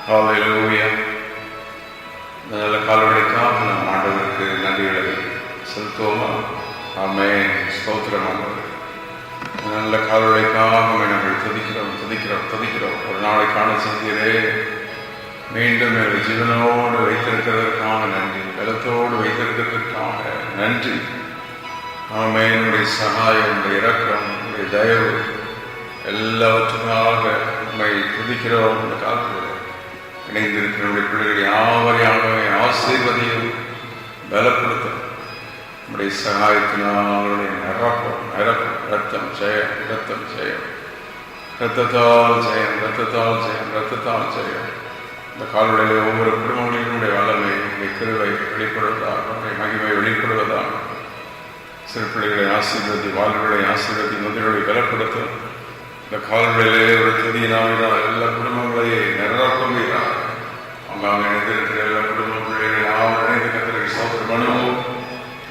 ஹல்லேலூயா. நல்ல காலவழிக்காக நாம் ஆண்டவருக்கு நன்றிகளை செலுத்துவோமா? ஆமென். ஸ்தோத்திரம் ஆண்டவரே. நல்ல காலவழிக்காக நாங்கள் துதிக்கிறோம். ஒரு நாளை காண செய்கிறே மீண்டும் எங்கள் ஜீவனோடு வைத்திருக்கிறதற்காக நன்றி, பலத்தோடு வைத்திருக்கிறதற்காக நன்றி. ஆமென். என்னுடைய சகாயம், என்னுடைய இரக்கம், என்னுடைய தயவு எல்லாவற்றுக்காக உண்மை துதிக்கிறோம். இந்த காலத்தில் இணைந்திருக்கிற பிள்ளைகள் யாவரையாகவே ஆசீர்வதியும் பலப்படுத்தும். நம்முடைய சகாயத்தினால் நிரப்பும் ரத்தம் ஜெயம், ரத்தத்தால் ஜெயம். இந்த கால்வழியில் ஒவ்வொரு குடும்பங்களினுடைய வல்லமை, கிருபை வெளிப்படுவதாக, மகிமை வெளிப்படுவதாக. சிறு பிள்ளைகளை ஆசீர்வதி, வாழ்வுகளை ஆசீர்வதி, முதல்களை பலப்படுத்தும். இந்த கால்வழியிலே ஒரு துதியினால் எல்லா குடும்பங்களையும் நிரப்புகிறார். அவங்க இணைந்திருக்கிற எல்லா குடும்ப பிள்ளைகள் யாரும் இணைந்து கர்த்தரை ஸ்தோத்திரம் பண்ணுவோம்.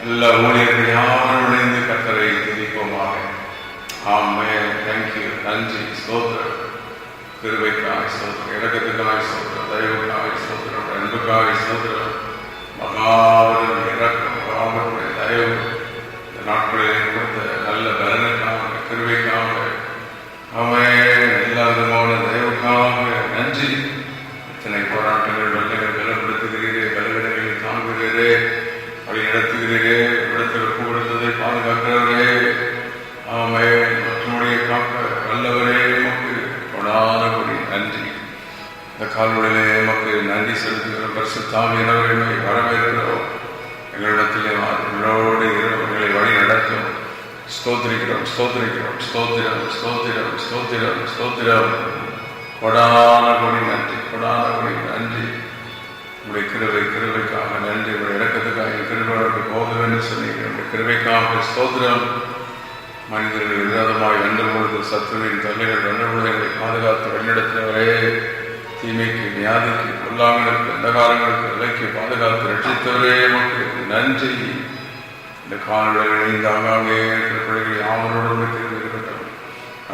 எல்லா ஊழியர்கள் யாரும் இணைந்து கர்த்தரை துதிப்போமாக. ஆமென். தேங்க்யூ. நன்றி. ஸ்தோத்திரம். கிருபைக்காய் ஸ்தோத்திரம், இரக்கத்துக்காய் ஸ்தோத்திரம், தயவுக்காய் ஸ்தோத்திரம், அன்புக்காய் ஸ்தோத்திரம். மகாபெரும் இரக்கம், மகாபெரும் தயவு இந்த நாட்களில் கொடுத்த நல்ல பலனுக்காக, கிருபைக்காக, ஆமென், எல்லா விதமான தயவுக்காக நன்றி. இத்தனை போராட்டங்கள், வெள்ளைகள் பலப்படுத்துகிறீரே, பலவிடங்களை தாங்குகிறீரே, வழி நடத்துகிறீரே, இடத்தில் கொடுத்ததை பாதுகாக்கிறவரே, ஆமென், மற்றமுடைய காக்க வல்லவரே, நமக்கு கொடான கொடி நன்றி. இந்த கால்வழியிலே நமக்கு நன்றி செலுத்துகிற பரிசுத்த ஆவியானவரை வரவேற்கிறோம். எங்களிடத்திலே எங்களோடு எங்களை வழி நடத்தும். ஸ்தோத்திரிக்கிறோம். கொடான கொடி நன்றி. உங்களுடைய கிருபைக்காக நன்றி. உங்களுடைய இரக்கத்துக்காக கிருபையோடு போக வேண்டும் சொன்னீங்க. உங்களுடைய கிருபைக்காக ஸ்தோத்திரம். மனிதர்கள் விரோதமாய் வென்ற பொழுது சத்துருவின் தொல்லைகள் வென்ற பொழுது எங்களை பாதுகாத்து வழிநடத்தினவரே, தீமைக்கு, வியாதிக்கு, பொல்லாங்களுக்கு, அந்தகாரங்களுக்கு விலைக்கு பாதுகாத்து ரட்சித்தவரே, நமக்கு நன்றி. இந்த கால்வழிகளை ஆங்காங்கே இருக்கிற பிள்ளைகள் யாவரோடு இருக்கட்டும்.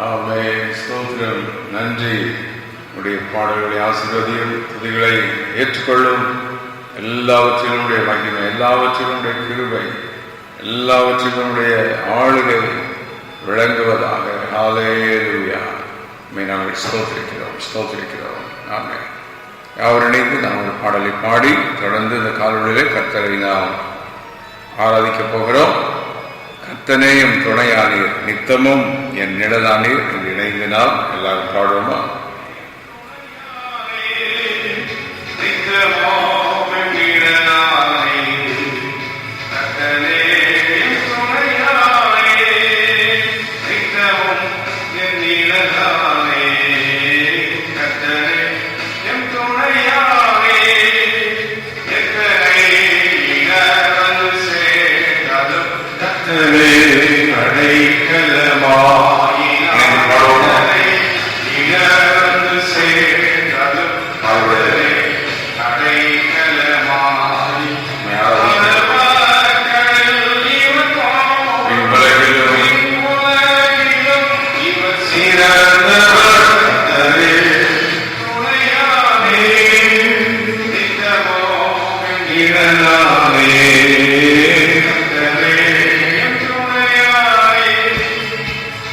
ஆமென். ஸ்தோத்திரம். நன்றி. உடைய பாடல்களை ஆசீர்வதியும், துதிகளை ஏற்றுக்கொள்ளும். எல்லாவற்றினுடைய மகிமை, எல்லாவற்றினுடைய கிருபை, எல்லாவற்றினுடைய ஆளுகை விளங்குவதாக. ஹல்லேலூயா. நாங்கள் ஸ்தோத்திரிக்கிறோம். ஆமென். யாவர் இணைந்து நாம் ஒரு பாடலை பாடி தொடர்ந்து இந்த கால்வழியிலே கர்த்தரை நாம் ஆராதிக்கப் போகிறோம். கர்த்தனே எம் துணையானீர், நித்தமும் என் நிழலானீர் என்று இணைந்து நாம் எல்லாரும் பாடுவோமா?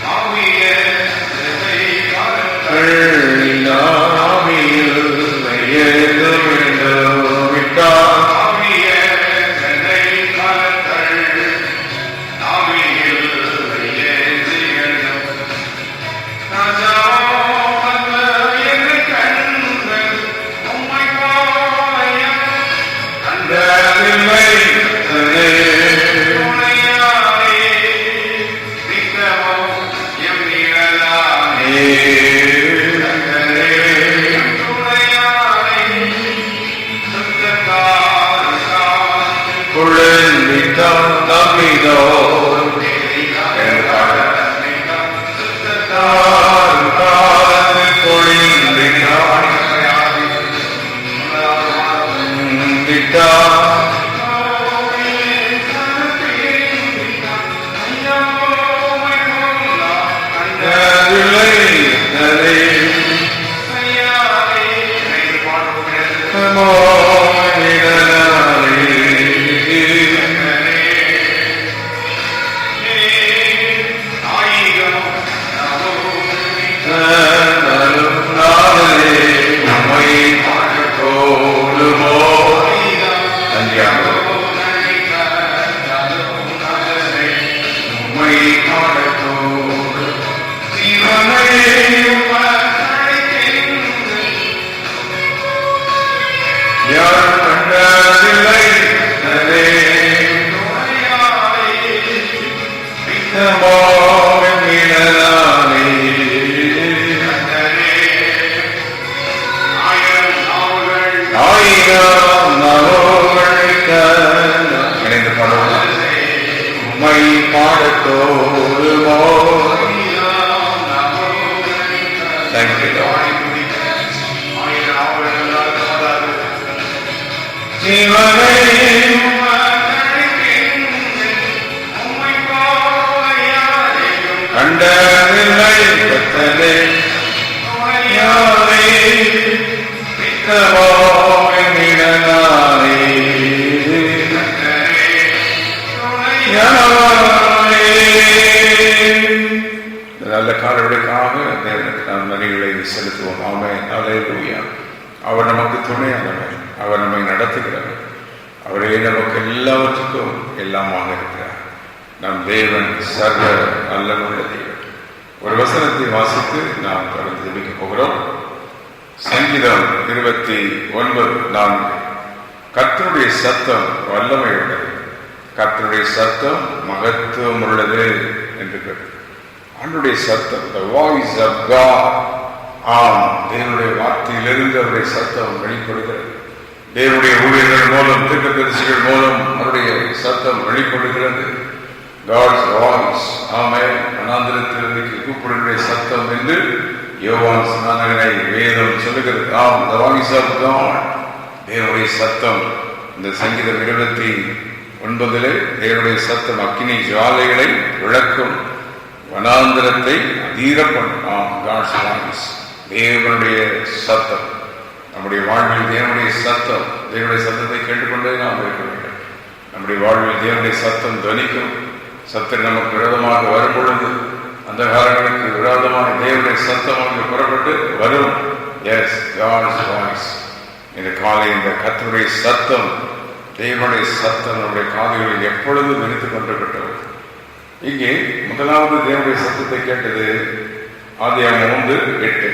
ஆ நல்ல காலவர்களுக்காக தேவனுக்கு நாம் நன்றிகளை செலுத்துவோம். ஆமென். அல்லேலூயா. அவர் நமக்கு துணையானவர், அவர் நம்மை நடத்துகிறவர், அவரே நமக்கு எல்லாவற்றுக்கும் எல்லாமாக இருக்கிறார். நம் தேவன் சர்வ நல்லமுள்ள தேவன். ஒரு வசனத்தை வாசித்து நாம் தொடர்ந்து ஜெபிக்க போகிறோம். சங்கீதம் 29:4. கர்த்தருடைய சத்தம் வல்லமை உள்ளது, கர்த்தருடைய சத்தம் மகத்துவம் உள்ளது என்று கேட்டு ஆண்டுடைய சத்தம், the voice of God. ஆம், தேவனுடைய வார்த்தையிலிருந்து அவருடைய சத்தம் வெளிப்படுகிறது. தேவனுடைய ஊழியர்கள் மூலம், தீர்க்கதரிசிகள் மூலம் அவருடைய சத்தம் வெளிப்படுகிறது. God's voice. ஆமென். வனாந்திரத்திலிருந்து கூப்பிடுகிற சத்தம் என்று யோவான் ஸ்நானகனை வேதம் சொல்லுகிறது. ஆம், the voice of God. தேவனுடைய சத்தம். இந்த சங்கீதம் 29 தேவனுடைய சத்தம் அக்கினி ஜுவாலைகளை விளக்கும், வனாந்திரத்தை அதீர பண்ணும். God's voice. தேவனுடைய சத்தம். நம்முடைய வாழ்வில் தேவனுடைய சத்தம், தேவனுடைய சத்தத்தை கேட்டுக்கொண்டே நாம் இருக்க வேண்டும். நம்முடைய வாழ்வில் தேவனுடைய சத்தம் துவனிக்கும். சத்தம் நமக்கு விரோதமாக வரும் பொழுது, அந்த காலங்களுக்கு விரோதமாக தேவனுடைய சத்தம் அங்கு புறப்பட்டு வரும். Yes, God's voice. இந்த காலை இந்த கர்த்தருடைய சத்தம், தேவனுடைய சத்தம் நம்முடைய காதுகளில் எப்பொழுது நினைத்துக் கொண்டிருக்கட்டும். இங்கே முதலாவது தேவனுடைய சத்தத்தை கேட்டது ஆதியாகமம் 3:8.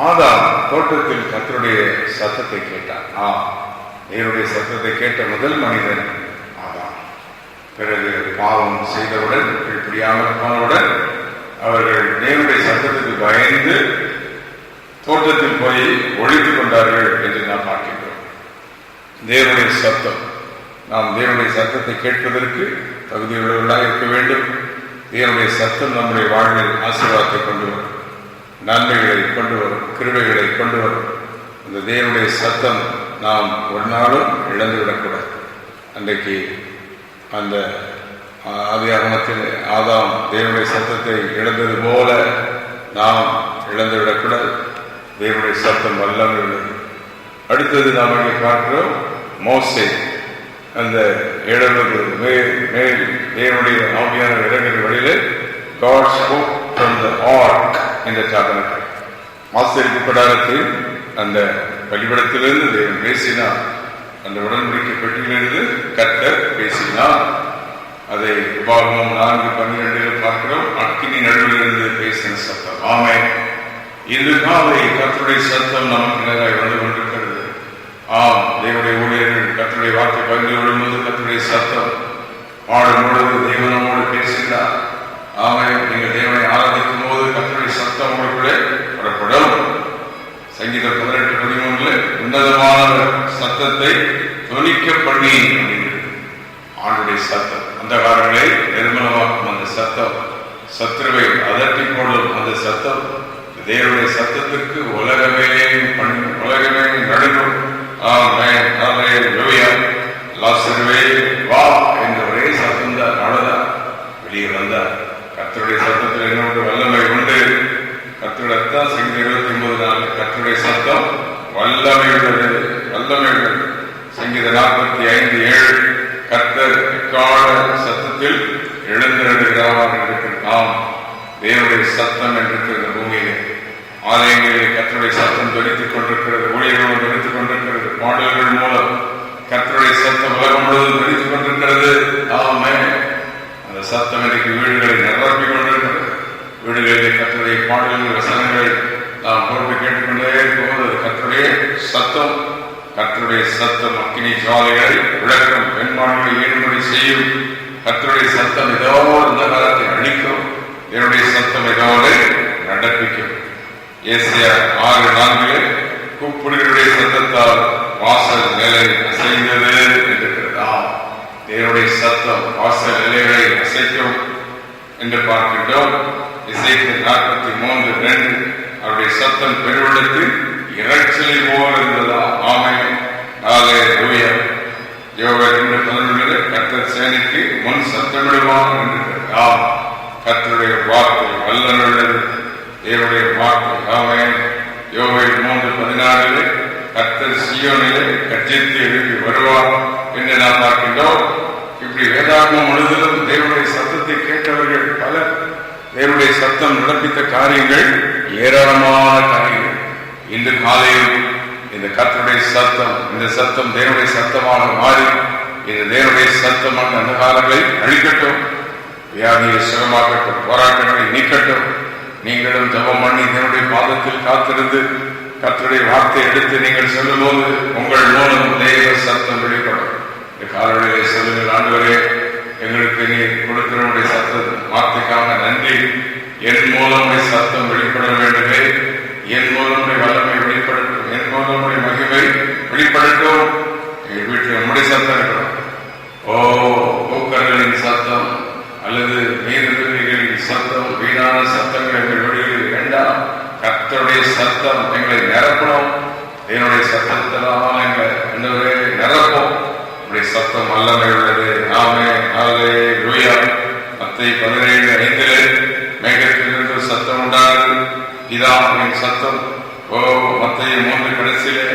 ஆதாம் தோட்டத்தில் கர்த்தருடைய சத்தத்தை கேட்டான். தேவனுடைய சத்தத்தை கேட்ட முதல் மனிதன் ஆதாம். பிறகு பாவம் செய்தவுடன், கீழ்ப்படியாமல் போனவுடன் அவர்கள் தேவனுடைய சத்தத்துக்கு பயந்து தோட்டத்தில் போய் ஒழித்துக் கொண்டார்கள் என்று நாம் பார்க்கின்றோம். தேவனுடைய சத்தம், நாம் தேவனுடைய சத்தத்தை கேட்பதற்கு தகுதியுள்ளவர்களாக இருக்க வேண்டும். தேவனுடைய சத்தம் நம்முடைய வாழ்வில் ஆசீர்வாதத்தை கொண்டு வரும், நன்மைகளை கொண்டு வரும், கிருபைகளை கொண்டு வரும். அந்த தேவனுடைய சத்தம் நாம் ஒரு நாளும் இழந்துவிடக்கூடாது. அன்றைக்கு அந்த ஆதியாகமத்தில் ஆதாம் தேவனுடைய சத்தத்தை இழந்தது போல நாம் இழந்துவிடக்கூடாது. தேவனுடைய சத்தம் வல்லமை உள்ளது. அடுத்தது நாம் இங்கே பார்க்கிறோம், மோசே அந்த 70 மேல் தேவனுடைய ஆவியான இறங்கிற வழியிலே God spoke from the ark in the tabernacle. ஆசரிப்பு கூடாரத்தில் அந்த பலிபீடத்திலிருந்து தேவன் பேசினார். அந்த உடன்படிக்கை பெட்டியிலிருந்து கர்த்தர் பேசினார். அதை உபாகமம் 4:12 பார்க்கிறோம். அக்கினி நடுவிலிருந்து பேசின சத்தம். ஆமென். இன்று காலை கர்த்தருடைய சத்தம் நமக்கு நேராக வந்து கொண்டிருக்கிறது. தேவனுடைய ஊழியர்கள் கர்த்தருடைய வார்த்தை பகிர்ந்து கொள்ளும்போது கர்த்தருடைய சத்தம் பாடும் பொழுது தேவனோடு பேசுகிறார். ஆமென். நீங்கள் தேவனை ஆராதிக்கும் போது கர்த்தருடைய சத்தம் உங்களுக்குள்ளே புறப்படும். சங்கீதம் 18:13 உன்னதமான சத்தத்தை தொனிக்க பண்ணி ஆண்டுடைய சத்தம் அந்த காரங்களை நிர்மலமாக்கும். அந்த சத்தம் சத்துருவை அதட்டி போடும். அந்த சத்தம் தேவனுடைய சத்தத்திற்கு உலகமே நடுங்கும். லாசருவே வா என்ற ஒரே சத்தம் தான். அவ்வளவுதான், வெளியே வந்தார். கர்த்தருடைய சத்தத்தில் என்ன வல்லமை உண்டு. கர்த்தருடைய சங்கீதம் 29 கர்த்தருடைய சத்தம் வல்லமை உள்ளது, வல்லமை உள்ளது. சங்கீத 45:7 கர்த்தர் எக்கால சத்தத்தில் எழுந்திருக்கிறார் இருக்கிறது. ஆம், தேவனுடைய சத்தம் என்றிருக்கிறது பூமியிலே. ஆலயங்களில் கர்த்தருடைய சத்தம் துணித்துக் கொண்டிருக்கிறது, ஊழியர்களும் துணித்துக் கொண்டிருக்கிறது, பாடல்கள் மூலம் கர்த்தருடைய சத்தம் உலகம் முழுவதும் துணித்துக் கொண்டிருக்கிறது. ஆமே, அந்த சத்தம் இன்றைக்கு வீடுகளை நிரப்பிக் கொண்டிருக்கிறது. வீடுகளில் கர்த்தருடைய பாடல்கள், வசனங்கள் நாம் போட்டு கேட்டுக்கொண்டே இருக்கும்போது அது கர்த்தருடைய சத்தம். கர்த்தருடைய சத்தம் அக்கினி ஜுவாலைகளை விளக்கும், பெண்மான்களை ஈடுபடி செய்யும். கர்த்தருடைய சத்தம் ஏதோ இந்த காலத்தை அழிக்கும், என்னுடைய சத்தம் ஏதோடு நடப்பிக்கும். ஏசாயா 6:4 கூப்பிடுகளுடைய சத்தத்தால் வாசல் நிலை அசைந்தது என்றிருக்கிறதா. தேவனுடைய சத்தம் வாசல் நிலைகளை அசைக்கும் என்று பார்க்கின்றோம். எசேக்கியேல் 43:2 அவருடைய சத்தம் பெருவெள்ளத்தில் இறைச்சலை போல் இருந்ததா. ஆமென், ஹல்லேலூயா. யோபு 2:11 கர்த்தர் சேனைக்கு முன் சத்தமிடுவான் என்றிருக்கிறதா. கர்த்தருடைய வார்த்தை வல்லமையுள்ளது, தேவனுடைய வார்த்தை. ஆமென். யோபு 3:14 கர்த்தர் சீயோனிலே கர்ஜித்து எழுப்பி வருவார் என்று நாம் பார்க்கின்றோம். இப்படி வேதாகமம் முழுவதும் தேவனுடைய சத்தத்தை கேட்டவர்கள் பலர். தேவனுடைய சத்தம் நடப்பித்த காரியங்கள் ஏராளமான காரியங்கள். இன்று காலையில் இந்த கர்த்தருடைய சத்தம், இந்த சத்தம் தேவனுடைய சத்தமாக மாறி இந்த தேவனுடைய சத்தம் அந்த காலங்களை அழிக்கட்டும், வியாதியை சுகமாக்கட்டும், போராட்டங்களை நீக்கட்டும். நீங்களும் ஜெபம் பண்ணி தேவனுடைய பாதத்தில் காத்திருந்து கர்த்தருடைய வார்த்தை எடுத்து நீங்கள் சொல்லும் போது உங்கள் மூலம் தேவ சத்தம் வெளிப்படும். இந்த காலையிலே சொல்லுங்கள், ஆண்டவரே எங்களுக்கு நீ கொடுக்கிறவனுடைய சத்த வார்த்தைக்காக நன்றி. என் மூலம் சத்தம் வெளிப்பட வேண்டுமே, என் மூலம் வல்லமை வெளிப்படட்டும், என் மூலம் மகிமை வெளிப்படட்டும். எங்கள் வீட்டில் நம்முடைய சத்தம் இருக்கணும். ஓ, பூக்கர்களின் சத்தம் அல்லது நீர்நிலைகளின் சத்தம், வீணான சத்தங்கள் எங்கள் வீடுகளில் வேண்டாம். கர்த்தருடைய சத்தம் எங்களை நிரப்பணும். என்னுடைய சத்தத்தெல்லாம் எங்களை நிரப்போம். உடைய சத்தம் வல்லமை உள்ளது. ஆமென், ஹல்லேலூயா. மத்தேயு 17:5 மேகத்திலிருந்து சத்தம் உண்டானது, இதான் என் சத்தம். ஓ, மத்தேயு 3 கடைசியிலே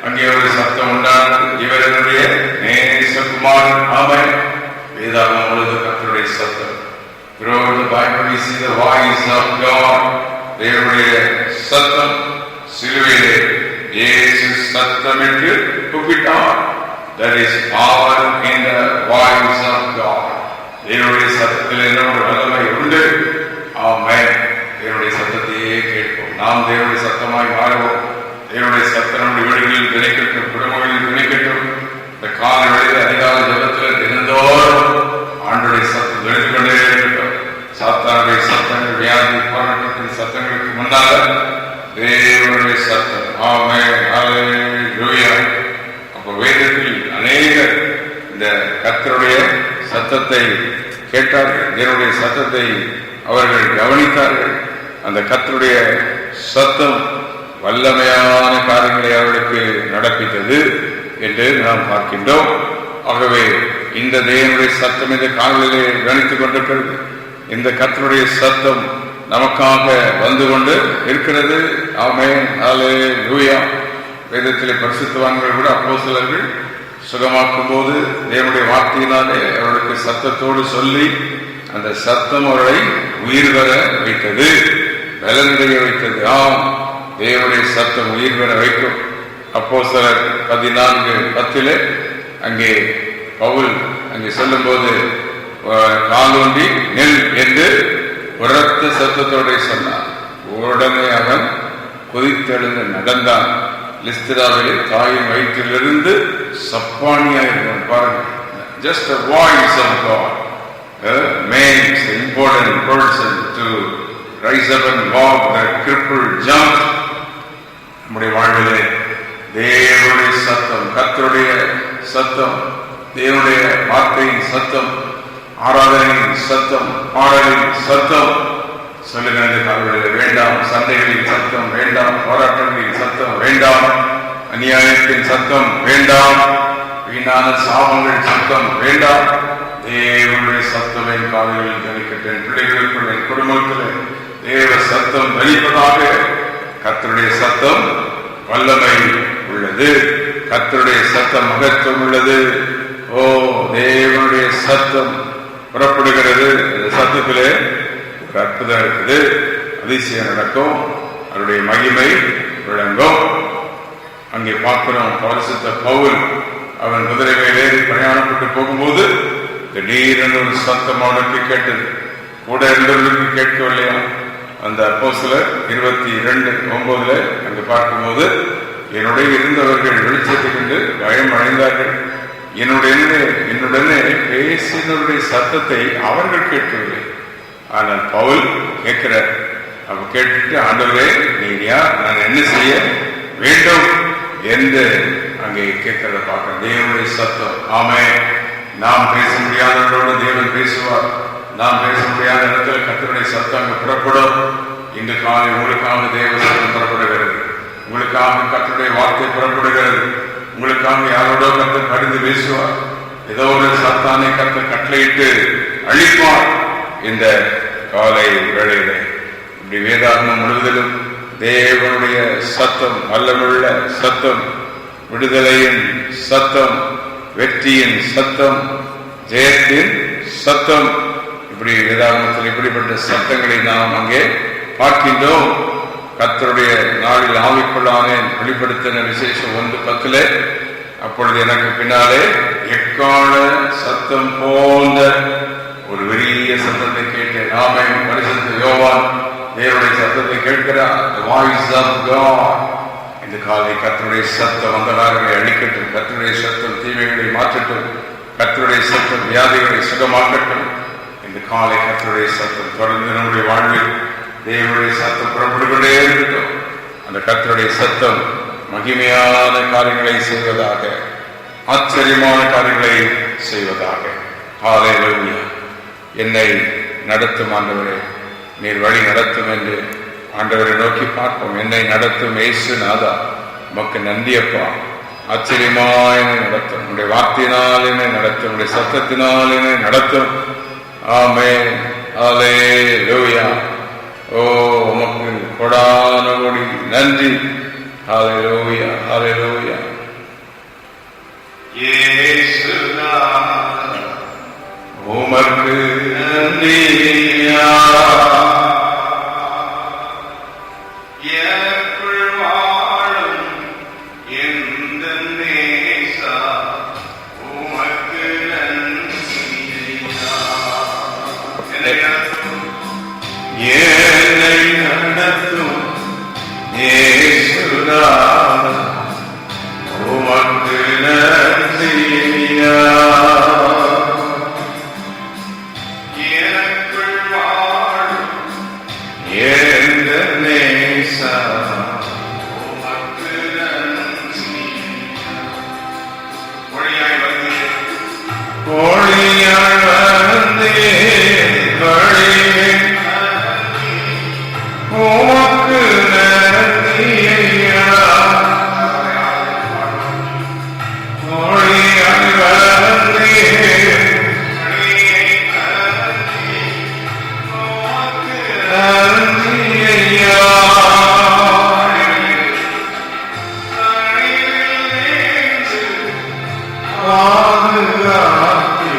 அங்கே ஒரு சத்தம் உண்டானது, இவர் என்னுடைய நேசகுமாரன். ஆமென். வேதாகமம் முழுவதும் கர்த்தருடைய சத்தம். Throughout the Bible we see the voice of God. தேவனுடைய சத்தம். சிலுவையிலே இயேசு சத்தமிட்டு கூப்பிட்டார். There is power in the voice of God. தேவனுடைய சத்தத்தில் என்னோட வல்லமை உண்டு. ஆமென். தேவனுடைய சத்தத்தையே கேட்போம். நாம் தேவனுடைய சத்தமாய் மாறுவோம். தேவனுடைய சத்தம் நம்முடைய வீடுகளில் திணைக்கட்டும், குடும்பங்களில் திணைக்கட்டும். இந்த கால வேளையில் அதிகால ஜபத்தில் தினந்தோறும் ஆண்டவருடைய சத்தம் எடுத்துக்கொண்டே இருக்கட்டும். சாத்தானுடைய சத்தங்கள், வியாதி போராட்டத்தின் சத்தங்களுக்கு முன்னால தேவனுடைய சத்தம். ஆமென், ஹல்லேலூயா. அப்போ வேதத்தில் அநேகர் இந்த கர்த்தருடைய சத்தத்தை கேட்டார்கள், தேவனுடைய சத்தத்தை அவர்கள் கவனித்தார்கள். அந்த கர்த்தருடைய சத்தம் வல்லமையான காரியங்களை அவர்களுக்கு நடப்பித்தது என்று நாம் பார்க்கின்றோம். ஆகவே இந்த தேவனுடைய சத்தம் இந்த காலையிலே கவனித்துக் கொண்டிருக்கிறது. இந்த கர்த்தருடைய சத்தம் நமக்காக வந்து கொண்டு இருக்கிறது. ஆமென், ஹல்லேலூயா. வேதத்திலே பரிசுத்தவான்கள் கூட அப்போஸ்தலர்கள் சுகமாக்கும் போது தேவனுடைய வார்த்தையினாலே அவர்களுக்கு சத்தத்தோடு சொல்லி அந்த சத்தம் அவர்களை உயிர் பெற வைத்தது, பலனடைய வைத்தது. ஆம், தேவனுடைய சத்தம் உயிர் பெற வைக்கும். அப்போஸ்தலர் 14:10 அங்கே பவுல் அங்கே சொல்லும் போது காலூன்றி நெல் என்று உரத்த சத்தத்தோட சொன்னான். உடனே அவன் கொதித்தெழுந்து நடந்தான். லிஸ்திராவிலே தாயின் வயிற்றிலிருந்து சப்பானியாயிருந்தான். பாருங்க, just a voice of God makes an important person to rise up and walk. The crippled jump. நம்முடைய வாழ்விலே தேவனுடைய சத்தம், கர்த்தருடைய சத்தம், தேவனுடைய வார்த்தையின் சத்தம், ஆராதனையின் சத்தம், பாடலின் சத்தம். சொல்லுங்க, இந்த காலங்களில் வேண்டாம் சண்டைகளின் சத்தம் வேண்டாம், போராட்டங்களின் சத்தம் வேண்டாம், அநியாயத்தின் சத்தம் வேண்டாம், வீணான சாபங்கள் சத்தம் வேண்டாம். தேவனுடைய சத்தம் என் காலங்களில் கணிக்கட்டேன். பிள்ளைகளுக்குள் என் குடும்பத்தில் தேவ சத்தம் வெளிப்பதாக. கர்த்தருடைய சத்தம் வல்லமை உள்ளது. கர்த்தருடைய சத்தம் மகத்துவம் உள்ளது. ஓ, தேவனுடைய சத்தம் புறப்படுகிறது. அந்த சத்தத்திலே ஒரு அற்புதம் இருக்குது, அதிசயம் நடக்கும், அவருடைய மகிமை விளங்கும். அங்கே பார்க்கிறோம், பரிசுத்த பவுல் அவன் குதிரை மேலேறி பிரயாணப்பட்டு போகும்போது திடீரென்று ஒரு சத்தம் அவனுக்கு கேட்டது. கூட இருந்தவர்களுக்கு கேட்கவில்லையா? அந்த அப்போஸ்தலர் 22:9 அங்கு பார்க்கும்போது, என்னுடைய இருந்தவர்கள் வெளிச்சத்தை கண்டு பயம் அடைந்தார்கள், என்னுடனே பேசினருடைய சத்தத்தை அவர்கள் கேட்கவில்லை. ஆனால் பவுல் கேட்கிறார். அவ கேட்டுட்டு, ஆண்டவரே நீங்க யார், நான் என்ன செய்ய வேண்டும் என்று அங்கே கேட்கிறத பார்க்க. தேவனுடைய சத்தம். ஆமே, நாம் பேச முடியாதவர்களோடு தேவன் பேசுவார். நாம் பேச முடியாத இடத்துல கர்த்தருடைய சத்தம் அங்கு புறப்படும். இன்று காலை உங்களுக்காக தேவ சத்தம் புறப்படுகிறது, உங்களுக்காக கர்த்தருடைய வார்த்தை புறப்படுகிறது, உங்களுக்காக யாரோட கர்த்தர் கடிந்து பேசுவார். ஏதோ ஒரு சத்தானை கர்த்தர் கட்டளையிட்டு அழிப்பார். இந்த காலை வேளையிலே இப்படி வேதாகமம் முழுவதிலும் தேவனுடைய சத்தம், வல்லமுள்ள சத்தம், விடுதலையின் சத்தம், வெற்றியின் சத்தம், ஜெயத்தின் சத்தம், இப்படி வேதாகமத்தில் இப்படிப்பட்ட சத்தங்களை நாம் அங்கே பார்க்கின்றோம். கர்த்தருடைய நாளில் ஆவிக்குள்ளானேன் வெளிப்படுத்தின விசேஷம் 1:10. அப்பொழுது எனக்கு பின்னாலே எக்கால சத்தம் போன்ற ஒரு பெரிய சத்தத்தை கேட்டேன். நாமே பரிசுத்த யோவான் தேவனுடைய சத்தத்தை கேட்கிறார். The voice of God. இந்த காலை கர்த்தருடைய சத்தம் அந்தகாரங்களை அழிக்கட்டும், கர்த்தருடைய சத்தம் தீமைகளை மாற்றட்டும், கர்த்தருடைய சத்தம் வியாதிகளை சுகமாக்கட்டும். இந்த காலை கர்த்தருடைய சத்தம் தொடர்ந்து நம்முடைய வாழ்வில் தேவனுடைய சத்தம் புறப்பட்டுக்கொண்டே இருக்கட்டும். அந்த கர்த்தருடைய சத்தம் மகிமையான காரியங்களை செய்வதாக, ஆச்சரியமான காரியங்களை செய்வதாக. ஹல்லேலூயா. என்னை நடத்தும் ஆண்டவரே, நீர் வழி நடத்தும் என்று ஆண்டவரை நோக்கி பார்ப்போம். என்னை நடத்தும் இயேசு நாதா, உமக்கு நன்றியப்பா. ஆச்சரியமாய் என்னை நடத்தும், உடைய வார்த்தையினால் என்னை நடத்தும், உடைய சத்தத்தினால் என்னை நடத்தும். ஆமென். ஹல்லேலூயா. ஓ, உமக்கு கொடான கொடி நன்றி. ஹல்லேலூயா, ஹல்லேலூயா. இயேசுநாதா, உமக்கு நன்றியா. எனக்குள் வாழும் எந்த நேசா, உமக்கு நன்றியா. என்னை நடத்தும் இயேசுநாதா, உமக்கு நன்றியா. எனக்குள் வாழும் எந்த நேசா, உமக்கு நன்றியா. ஒளியாய் வந்தேன், ஒளியாய் வந்தேன், வழியே உமக்கு நன்றியா. ஒளியாய் வந்தேன், நன்றியா. பாதுகாத்தி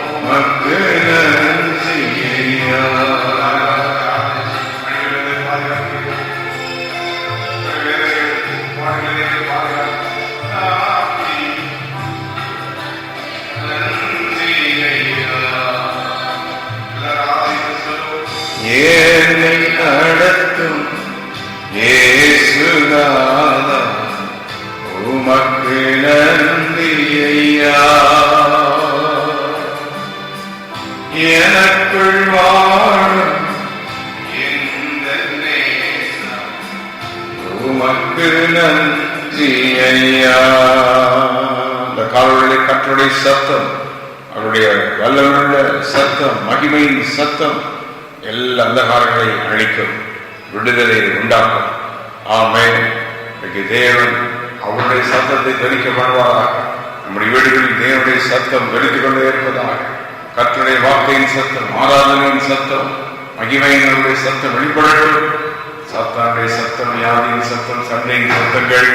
உமக்கு நன்றியா. என்னை நடத்தும் இயேசுநாதா, உமக்கு நன்றியா. எனக்குள் வாழும் எந்த நேசா, உமக்கு நன்றியா. இந்த காலவெளி கர்த்தருடைய சத்தம், அவருடைய வல்லமையுள்ள சத்தம், மகிமையின் சத்தம் எல்லா அந்தகாரங்களை அழிக்கும், விடுதலை உண்டாக்கும். ஆமென். தேவன் அவருடைய சத்தத்தை தரிக்க பண்ணுவாராக. நம்முடைய வீடுகளில் தேவனுடைய சத்தம் வெடித்துக் கொண்டே இருப்பதாக. கர்த்தருடைய வார்த்தையின் சத்தம், ஆராதனையின் சத்தம், மகிமையினுடைய சத்தம் வெளிப்படட்டும். சாத்தானுடைய சத்தம், வியாதியின் சத்தம், சண்டையின் சத்தங்கள்,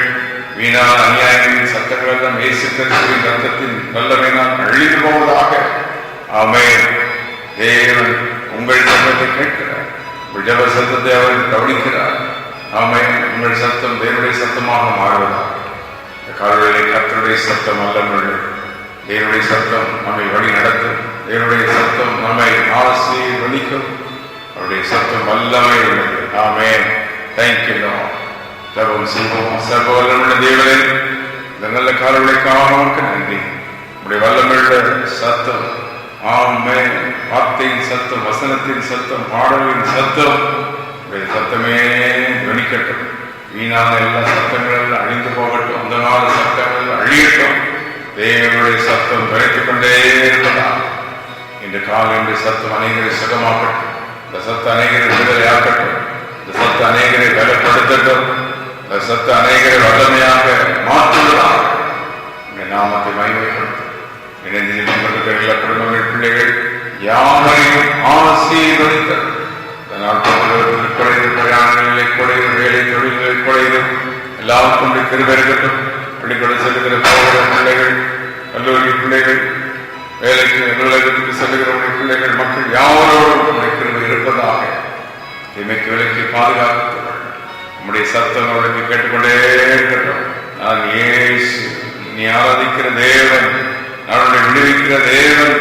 வீணான அநியாயங்களின் சத்தங்கள் எல்லாம் இயேசு கிறிஸ்துவின் ரத்தத்தின் வல்லமையினால் அழிந்து போவதாக. ஆமென். தேவன் உங்கள் சத்தத்தை கேட்கிறார், உங்கள் ஜெப சத்தத்தை அவர் கவனிக்கிறார். ஆமென். உங்கள் சத்தம் தேவனுடைய சத்தமாக மாறுவதாக. காலையிலே கர்த்தருடைய சத்தம் வல்லமையுள்ளது. தேவனுடைய சத்தம் நம்மை வழி நடத்தும். தேவனுடைய சத்தம் நம்மை ஆசீர்வதிக்கும். அவருடைய சத்தம் வல்லமை உள்ளது. ஆமென். Thank you lord. ஜெபம் செய்வோம். சர்வ வல்லமையுள்ள தேவனே, இந்த நல்ல காலைக்காக உமக்கு நன்றி. உடைய வல்லமையுள்ள சத்தம், ஆமென், வார்த்தையின் சத்தம், வசனத்தின் சத்தம், பாடலின் சத்தம், உடைய சத்தமே துணிக்கட்டும். வீணான எல்லா சத்தங்கள் அழிந்து போகட்டும். அந்த கால சத்தங்கள் அழியட்டும். தேவனுடைய சத்தம் துரைத்துக் கொண்டே இருக்கலாம். இன்று காலையுடைய சத்தம் அநேகரை சுகமாக்கட்டும். இந்த சத்தம் அநேகரை விடுதலையாக்கட்டும். இந்த சத்தம் அநேகரை பலப்படுத்தட்டும். இந்த சத்தம் அநேகரை வல்லமையாக மாற்றுவதாக இந்த நாமத்தை மகிமைப்படுத்தும். இணைந்து கொண்டிருக்கிற குடும்பங்கள், பிள்ளைகள் யாவரையும் ஆசீர்வதித்தது. இதனால் பிரயாணங்களிலே குறைவு, வேலை தொழில்களில் குறைவு, எல்லாருக்கும் கிருபை இருக்கட்டும். பள்ளிக்கூடம் செல்லுகிற போகிற பிள்ளைகள், கல்லூரி பிள்ளைகள், வேலைக்கு அலுவலகத்துக்கு செல்லுகிற பிள்ளைகள், மக்கள் யாவரோடும் கிருபை இருப்பதாக. தீமைக்கு விலக்கி பாதுகாத்துக் நம்முடைய சத்தம் அவளுக்கு கேட்டுக்கொண்டே இருக்கட்டும். நான் இயேசு, நீ ஆராதிக்கிற தேவன், நான் உன்னை விடுவிக்கிற தேவன்,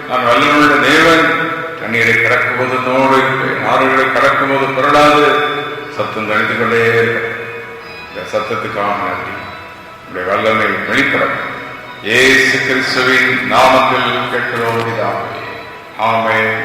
நான் வல்லமையுள்ள தேவன். தண்ணீரை கடக்கும் போது நோடு, ஆறுகளை கடக்கும் போது புரளாது சத்தம் தணித்துக் கொண்டே இருக்கட்டும். இந்த சத்தத்துக்காக நன்றி. உடைய வல்லமை வெளிப்படும். இயேசு கிறிஸ்துவின் நாமத்தில் கேட்கிறோம். ஆமென்.